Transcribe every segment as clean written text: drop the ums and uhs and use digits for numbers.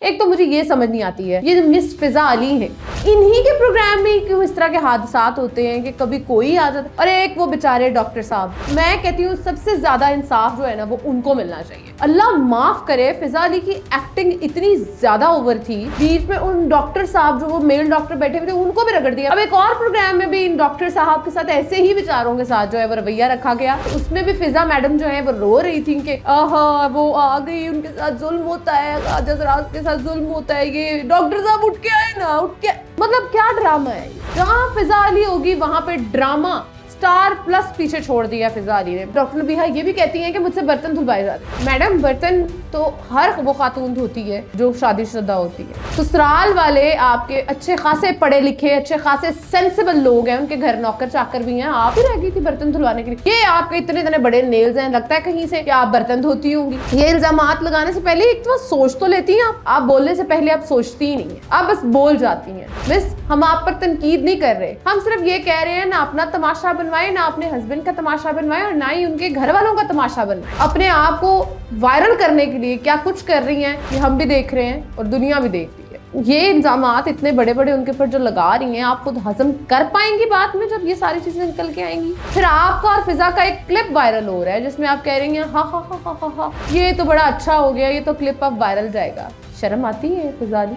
ایک تو مجھے یہ سمجھ نہیں آتی ہے، یہ جو مس فضا علی ہیں، انہی کے پروگرام میں کیوں اس طرح کے حادثات ہوتے ہیں کہ کبھی کوئی آ جاتا ہے، اور ایک وہ بیچارے ڈاکٹر صاحب. میں کہتی ہوں سب سے زیادہ انصاف جو ہے نا وہ ان کو ملنا چاہیے. اللہ معاف کرے، فضا علی کی ایکٹنگ اتنی زیادہ اوور تھی، بیچ میں ان ڈاکٹر صاحب جو وہ میل ڈاکٹر بیٹھے ہوئے تھے ان کو بھی رگڑ دیا. اب ایک اور پروگرام میں بھی ان ڈاکٹر صاحب کے ساتھ ایسے ہی بیچاروں کے ساتھ جو ہے وہ رویہ رکھا گیا. اس میں بھی فضا میڈم جو ہے وہ رو رہی تھی کہ آہا وہ آ گئی، ان کے ساتھ ظلم ہوتا ہے، حضرات کے ساتھ ظلم ہوتا ہے، یہ ڈاکٹر صاحب اٹھ کے آئے نا، اٹھ کے. مطلب کیا ڈرامہ ہے یہ؟ جہاں فضا علی ہوگی وہاں پہ ڈرامہ سٹار پلس پیچھے چھوڑ دیا فضا علی نے. ڈاکٹر نبیہہ یہ بھی کہتی ہیں کہ مجھ سے برتن دھلوائے جاتے ہیں. میڈم برتن تو ہر وہ خاتون دھوتی ہے جو شادی شدہ ہوتی ہے. سسرال والے آپ کے اچھے خاصے پڑھے لکھے، اچھے خاصے سینسیبل لوگ ہیں، ان کے گھر نوکر چاکر بھی ہیں. آپ ہی رہ گئی تھی برتن دھلوانے کے لیے. یہ آپ کے اتنے بڑے نیلز ہیں، لگتا ہے کہیں سے کہ آپ برتن دھوتی ہوں گی. یہ الزامات لگانے سے پہلے ایک تو سوچ تو لیتی ہیں آپ بولنے سے پہلے آپ سوچتی ہی نہیں ہیں، آپ بس بول جاتی ہیں. بس ہم آپ پر تنقید نہیں کر رہے، ہم صرف یہ کہہ رہے ہیں نہ اپنا تماشا بنوائے، نہ اپنے ہسبینڈ کا تماشا بنوائے، اور نہ ہی ان کے گھر والوں کا تماشا بنوائے. اپنے آپ کو وائرل کرنے کے لیے کیا کچھ کر رہی ہیں یہ ہم بھی دیکھ رہے ہیں اور دنیا بھی دیکھ رہی ہے. یہ الزامات اتنے بڑے بڑے ان کے اوپر جو لگا رہی ہیں، آپ خود ہضم کر پائیں گی بعد میں جب یہ ساری چیزیں نکل کے آئیں گی؟ پھر آپ کا اور فضا کا ایک کلپ وائرل ہو رہا ہے جس میں آپ کہہ رہی ہیں ہاں ہاں ہاں ہاں ہاں یہ تو بڑا اچھا ہو گیا، یہ تو کلپ اب وائرل جائے گا. شرم آتی ہے فضا علی؟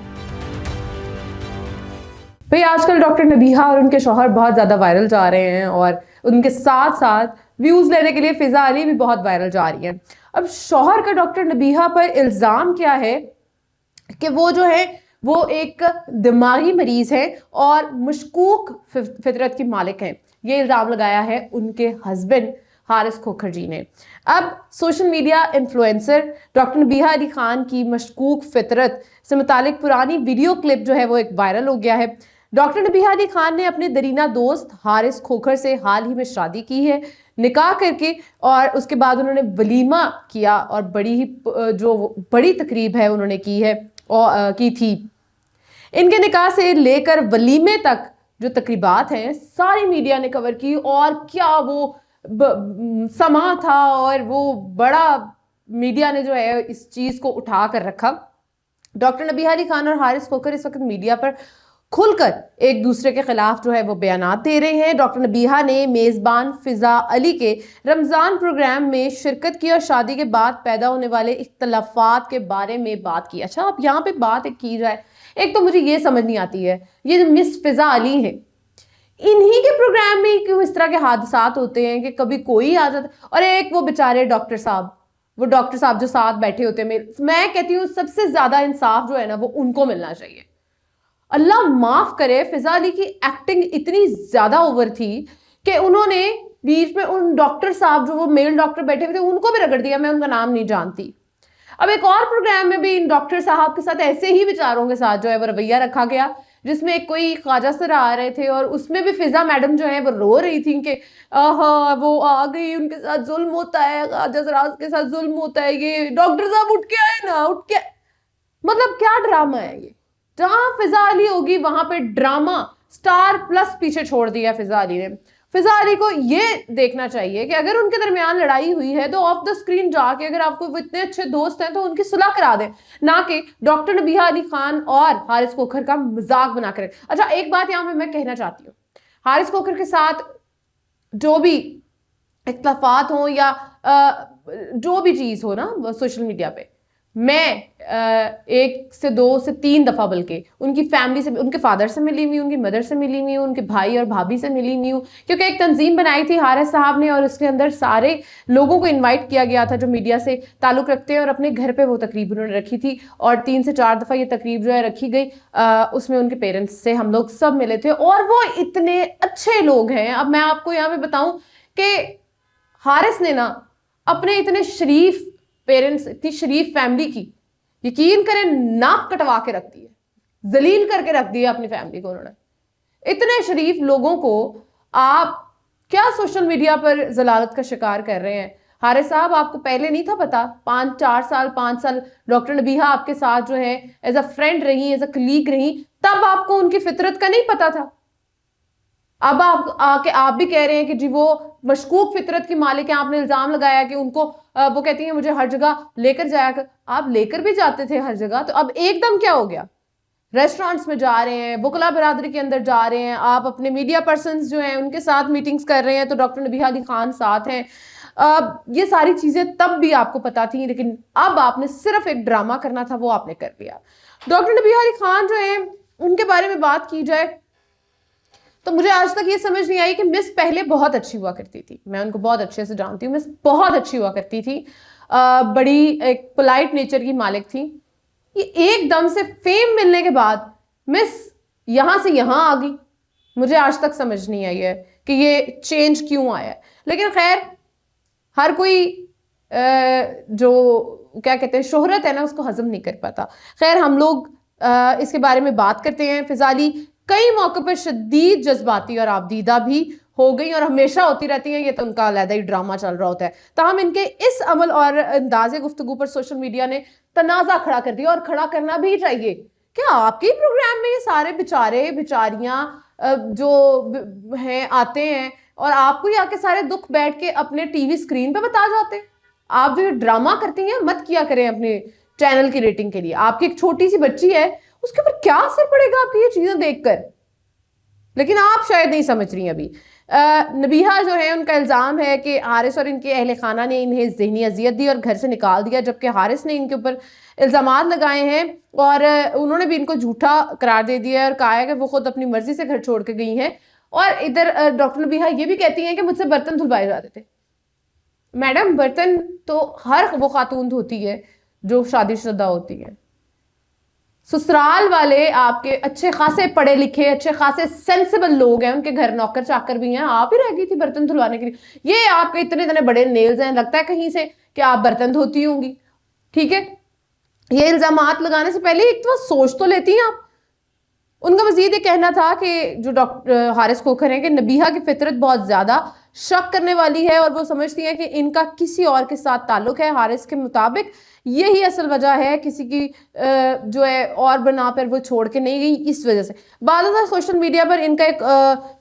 بھئی آج کل ڈاکٹر نبیہہ اور ان کے شوہر بہت زیادہ وائرل جا رہے ہیں، اور ان کے ساتھ ساتھ ویوز لینے کے لیے فضا علی بھی بہت وائرل جا رہی ہیں. اب شوہر کا ڈاکٹر نبیہہ پر الزام کیا ہے کہ وہ جو ہے وہ ایک دماغی مریض ہے اور مشکوک فطرت کی مالک ہیں. یہ الزام لگایا ہے ان کے ہسبینڈ حارث کھوکھر جی نے. اب social media influencer doctor نبیہہ Ali Khan کی مشکوک فطرت سے متعلق پرانی ویڈیو کلپ جو ہے وہ ایک وائرل ہو گیا ہے. ڈاکٹر نبیہہ علی خان نے اپنے درینہ دوست حارث کھوکھر سے حال ہی میں شادی کی ہے نکاح کر کے، اور اس کے بعد انہوں نے ولیمہ کیا اور جو بڑی تقریب ہے انہوں نے کی تھی. ان کے نکاح سے لے کر ولیمے تک جو تقریبات ہیں ساری میڈیا نے کور کی، اور کیا وہ سما تھا، اور وہ بڑا میڈیا نے جو ہے اس چیز کو اٹھا کر رکھا. ڈاکٹر نبیہہ علی خان اور حارث کھوکھر اس وقت میڈیا پر کھل کر ایک دوسرے کے خلاف جو ہے وہ بیانات دے رہے ہیں. ڈاکٹر نبیہہ نے میزبان فضا علی کے رمضان پروگرام میں شرکت کی اور شادی کے بعد پیدا ہونے والے اختلافات کے بارے میں بات کی. اچھا اب یہاں پہ بات کی جائے، ایک تو مجھے یہ سمجھ نہیں آتی ہے، یہ جو مس فضا علی ہیں، انہی کے پروگرام میں کیوں اس طرح کے حادثات ہوتے ہیں کہ کبھی کوئی آ جاتا ہے، اور ایک وہ بیچارے ڈاکٹر صاحب جو ساتھ بیٹھے ہوتے ہیں. میں کہتی ہوں سب سے زیادہ انصاف جو ہے نا وہ ان کو ملنا چاہیے. اللہ معاف کرے، فضا علی کی ایکٹنگ اتنی زیادہ اوور تھی کہ انہوں نے بیچ میں ان ڈاکٹر صاحب جو وہ میل ڈاکٹر بیٹھے ہوئے تھے ان کو بھی رگڑ دیا. میں ان کا نام نہیں جانتی. اب ایک اور پروگرام میں بھی ان ڈاکٹر صاحب کے ساتھ ایسے ہی بیچاروں کے ساتھ جو ہے وہ رویہ رکھا گیا جس میں کوئی خواجہ سر آ رہے تھے، اور اس میں بھی فضا میڈم جو ہے وہ رو رہی تھیں کہ آہا وہ آ گئی، ان کے ساتھ ظلم ہوتا ہے، حضرات کے ساتھ ظلم ہوتا ہے، یہ ڈاکٹر صاحب اٹھ کے آئے نا، اٹھ کے. مطلب کیا ڈرامہ ہے یہ؟ جہاں فضا علی ہوگی وہاں پہ ڈرامہ سٹار پلس پیچھے چھوڑ دیا فضا علی نے. فضا علی کو یہ دیکھنا چاہیے کہ اگر ان کے درمیان لڑائی ہوئی ہے تو آف دا اسکرین جا کے، اگر آپ کو اتنے اچھے دوست ہیں تو ان کی صلح کرا دیں، نہ کہ ڈاکٹر نبیہہ علی خان اور حارث کھوکھر کا مذاق بنا کر. اچھا ایک بات یہاں پہ میں کہنا چاہتی ہوں، حارث کھوکھر کے ساتھ جو بھی اختلافات ہوں یا جو بھی چیز ہو نا سوشل میڈیا پہ، میں 1 سے 2 سے 3 دفعہ بلکہ ان کی فیملی سے، ان کے فادر سے ملی ہوئی، ان کی مدر سے ملی ہوئی ہوں، ان کے بھائی اور بھابھی سے ملی ہوئی ہوں، کیونکہ ایک تنظیم بنائی تھی حارث صاحب نے اور اس کے اندر سارے لوگوں کو انوائٹ کیا گیا تھا جو میڈیا سے تعلق رکھتے ہیں، اور اپنے گھر پہ وہ تقریب انہوں نے رکھی تھی، اور 3 سے 4 دفعہ یہ تقریب جو ہے رکھی گئی. اس میں ان کے پیرنٹس سے ہم لوگ سب ملے تھے، اور وہ اتنے اچھے لوگ ہیں. اب میں آپ کو یہاں پہ بتاؤں کہ حارث نے نا اپنے اتنے شریف پیرنٹس، اتنی شریف فیملی کی یقین کریں ناک کٹوا کے رکھ دی ہے، ذلیل کر کے رکھ دی ہے اپنی فیملی کو. انہوں نے اتنے شریف لوگوں کو آپ کیا سوشل میڈیا پر ضلالت کا شکار کر رہے ہیں. حارث صاحب آپ کو پہلے نہیں تھا پتا؟ 5 سال ڈاکٹر نبیہہ آپ کے ساتھ جو ہے ایز اے فرینڈ رہی، ایز اے کلیگ رہی، تب آپ کو ان کی فطرت کا نہیں پتا تھا؟ اب آپ بھی کہہ رہے ہیں کہ جی وہ مشکوک فطرت کی مالک ہیں، آپ نے الزام لگایا کہ ان کو وہ کہتی ہیں مجھے ہر جگہ لے کر جایا کر، آپ لے کر بھی جاتے تھے ہر جگہ، تو اب ایک دم کیا ہو گیا؟ ریسٹورانٹس میں جا رہے ہیں، وکلا برادری کے اندر جا رہے ہیں، آپ اپنے میڈیا پرسنز جو ہیں ان کے ساتھ میٹنگز کر رہے ہیں، تو ڈاکٹر نبیہہ علی خان ساتھ ہیں. یہ ساری چیزیں تب بھی آپ کو پتا تھیں، لیکن اب آپ نے صرف ایک ڈرامہ کرنا تھا، وہ آپ نے کر لیا. ڈاکٹر نبیہہ علی خان جو ہیں ان کے بارے میں بات کی جائے تو مجھے آج تک یہ سمجھ نہیں آئی کہ مس پہلے بہت اچھی ہوا کرتی تھی، میں ان کو بہت اچھے سے جانتی ہوں، مس بہت اچھی ہوا کرتی تھی، بڑی ایک پولائٹ نیچر کی مالک تھی. یہ ایک دم سے فیم ملنے کے بعد مس یہاں سے یہاں آ گئی، مجھے آج تک سمجھ نہیں آئی ہے کہ یہ چینج کیوں آیا ہے. لیکن خیر ہر کوئی جو کیا کہتے ہیں شہرت ہے نا اس کو ہضم نہیں کر پاتا. خیر ہم لوگ اس کے بارے میں بات کرتے ہیں. فضالی کئی موقع پر شدید جذباتی اور آبدیدہ بھی ہو گئی اور ہمیشہ ہوتی رہتی ہیں، یہ تو ان کا علیحدہ ہی ڈرامہ چل رہا ہوتا ہے. تاہم ان کے اس عمل اور انداز گفتگو پر سوشل میڈیا نے تنازع کھڑا کر دیا، اور کھڑا کرنا بھی چاہیے. کیا آپ کے پروگرام میں یہ سارے بیچارے بیچاریاں جو ہیں آتے ہیں اور آپ کو یہ آ کے سارے دکھ بیٹھ کے اپنے ٹی وی اسکرین پہ بتا جاتے ہیں؟ آپ جو ڈرامہ کرتی ہیں مت کیا کریں اپنے چینل کی ریٹنگ کے لیے. آپ کی ایک چھوٹی سی بچی ہے، اس کے اوپر کیا اثر پڑے گا آپ کی یہ چیزیں دیکھ کر؟ لیکن آپ شاید نہیں سمجھ رہی ابھی. نبیہہ جو ہے ان کا الزام ہے کہ حارث اور ان کے اہل خانہ نے انہیں ذہنی اذیت دی اور گھر سے نکال دیا، جبکہ حارث نے ان کے اوپر الزامات لگائے ہیں اور انہوں نے بھی ان کو جھوٹا قرار دے دیا اور کہا ہے کہ وہ خود اپنی مرضی سے گھر چھوڑ کے گئی ہیں. اور ادھر ڈاکٹر نبیہہ یہ بھی کہتی ہیں کہ مجھ سے برتن دھلوائے جاتے تھے. میڈم برتن تو ہر وہ خاتون دھوتی ہے جو شادی شدہ ہوتی ہے. سسرال والے آپ کے اچھے خاصے پڑھے لکھے اچھے خاصے سینسیبل لوگ ہیں، ان کے گھر نوکر چاکر بھی ہیں، آپ ہی رہ گئی تھی برتن دھلوانے کے لیے. یہ آپ کے اتنے اتنے بڑے نیلز ہیں، لگتا ہے کہیں سے کہ آپ برتن دھوتی ہوں گی. ٹھیک ہے، یہ الزامات لگانے سے پہلے ایک تو سوچ تو لیتی ہیں آپ. ان کا مزید یہ کہنا تھا کہ جو ڈاکٹر حارث کھوکھر ہیں کہ نبیہہ کی فطرت بہت زیادہ شک کرنے والی ہے اور وہ سمجھتی ہیں کہ ان کا کسی اور کے ساتھ تعلق ہے. حارث کے مطابق یہی اصل وجہ ہے، کسی کی جو ہے اور بنا پر وہ چھوڑ کے نہیں گئی اس وجہ سے. بعض اوقات سوشل میڈیا پر ان کا ایک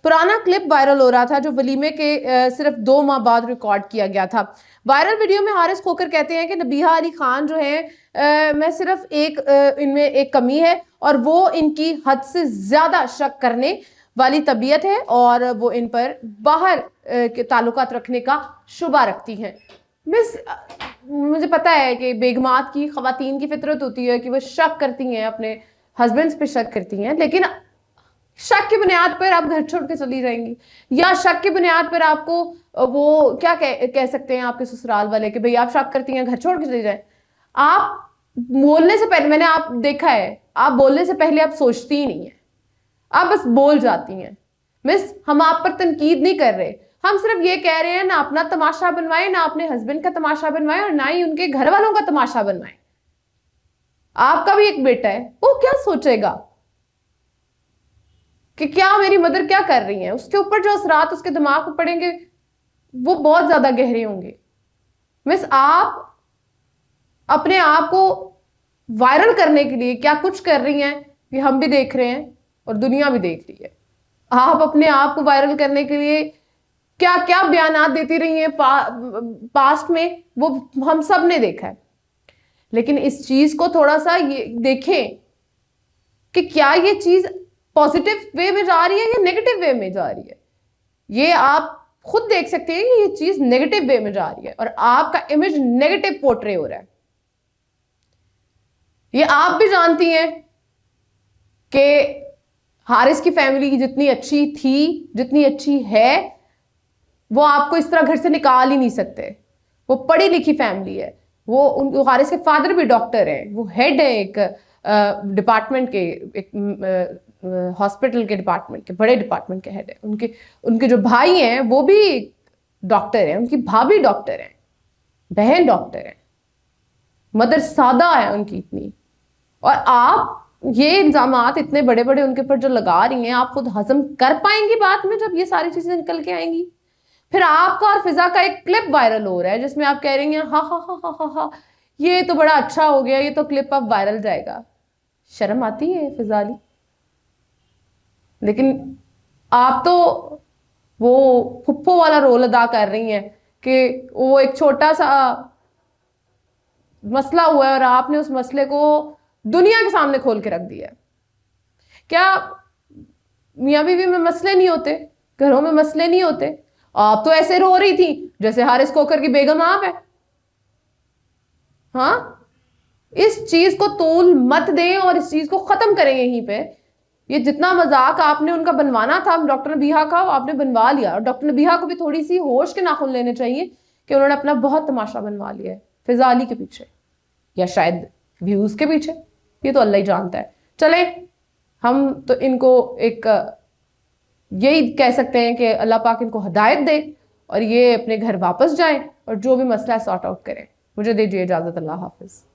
پرانا کلپ وائرل ہو رہا تھا جو ولیمے کے صرف 2 ماہ بعد ریکارڈ کیا گیا تھا. وائرل ویڈیو میں حارث کھوکھر کہتے ہیں کہ نبیہہ علی خان جو ہیں میں صرف ان میں ایک کمی ہے اور وہ ان کی حد سے زیادہ شک کرنے والی طبیعت ہے اور وہ ان پر باہر کے تعلقات رکھنے کا شبہ رکھتی ہیں. مس مجھے پتا ہے کہ بیگمات کی خواتین کی فطرت ہوتی ہے کہ وہ شک کرتی ہیں، اپنے ہسبینڈز پہ شک کرتی ہیں، لیکن شک کی بنیاد پر آپ گھر چھوڑ کے چلی جائیں گی، یا شک کی بنیاد پر آپ کو وہ کیا کہہ سکتے ہیں آپ کے سسرال والے کہ بھئی آپ شک کرتی ہیں گھر چھوڑ کے چلی جائیں. آپ بولنے سے پہلے، میں نے آپ دیکھا ہے، آپ بولنے سے پہلے آپ سوچتی ہی نہیں ہیں، آپ بس بول جاتی ہیں. مس ہم آپ پر تنقید نہیں کر رہے، ہم صرف یہ کہہ رہے ہیں نہ اپنا تماشا بنوائیں، نہ اپنے ہسبینڈ کا تماشا بنوائیں اور نہ ہی ان کے گھر والوں کا تماشا بنوائیں. آپ کا بھی ایک بیٹا ہے، وہ کیا سوچے گا کہ کیا میری مدر کیا کر رہی ہیں؟ اس کے اوپر جو اثرات اس کے دماغ پر پڑیں گے وہ بہت زیادہ گہرے ہوں گے. مس آپ اپنے آپ کو وائرل کرنے کے لیے کیا کچھ کر رہی ہیں یہ ہم بھی دیکھ رہے ہیں اور دنیا بھی دیکھ رہی ہے. آپ اپنے آپ کو وائرل کرنے کے لیے کیا کیا بیانات دیتی رہی ہیں پاسٹ میں، وہ ہم سب نے دیکھا ہے. لیکن اس چیز کو تھوڑا سا یہ دیکھیں کہ کیا یہ چیز پازیٹیو وے میں جا رہی ہے یا نیگیٹو وے میں جا رہی ہے. یہ آپ خود دیکھ سکتے ہیں کہ یہ چیز نیگیٹو وے میں جا رہی ہے اور آپ کا امیج نیگیٹو پورٹری ہو رہا ہے. یہ آپ بھی جانتی ہیں کہ حارث کی فیملی جتنی اچھی تھی، جتنی اچھی ہے، وہ آپ کو اس طرح گھر سے نکال ہی نہیں سکتے. وہ پڑھی لکھی فیملی ہے، وہ حارث کے فادر بھی ڈاکٹر ہیں، وہ ہیڈ ہیں ایک ڈپارٹمنٹ کے، ایک ہاسپٹل کے ڈپارٹمنٹ کے، بڑے ڈپارٹمنٹ کے ہیڈ ہیں. ان کے جو بھائی ہیں وہ بھی ڈاکٹر ہیں، ان کی بھابھی ڈاکٹر ہیں، بہن ڈاکٹر ہیں، مدر سادہ ہے ان کی اتنی. اور آپ یہ الزامات اتنے بڑے بڑے ان کے اوپر جو لگا رہی ہیں، آپ خود ہضم کر پائیں گی بعد میں جب یہ ساری چیزیں نکل کے آئیں گی؟ پھر آپ کا اور فضا کا ایک کلپ وائرل ہو رہا ہے جس میں آپ کہہ رہی ہیں ہاں ہاں ہاں ہاں ہاں ہاں یہ تو بڑا اچھا ہو گیا، یہ تو کلپ اب وائرل جائے گا. شرم آتی ہے فضا علی؟ لیکن آپ تو وہ پھپھو والا رول ادا کر رہی ہیں کہ وہ ایک چھوٹا سا مسئلہ ہوا ہے اور آپ نے اس مسئلے کو دنیا کے سامنے کھول کے رکھ دیا ہے. کیا میاں بیوی میں مسئلے نہیں ہوتے؟ گھروں میں مسئلے نہیں ہوتے؟ آپ تو ایسے رو رہی تھی جیسے حارث کوکر کی بیگم آپ ہے. ہاں، اس چیز کو طول مت دیں اور اس چیز کو ختم کریں یہیں پہ. یہ جتنا مذاق آپ نے ان کا بنوانا تھا ڈاکٹر نبیہہ کا، آپ نے بنوا لیا. اور ڈاکٹر نبیہہ کو بھی تھوڑی سی ہوش کے ناخن لینے چاہیے کہ انہوں نے اپنا بہت تماشا بنوا لیا ہے فضا علی کے پیچھے، یا شاید ویوز کے پیچھے. یہ تو اللہ ہی جانتا ہے. چلیں، ہم تو ان کو ایک یہی کہہ سکتے ہیں کہ اللہ پاک ان کو ہدایت دے اور یہ اپنے گھر واپس جائیں اور جو بھی مسئلہ ہے سارٹ آؤٹ کریں. مجھے دیجیے اجازت. اللہ حافظ.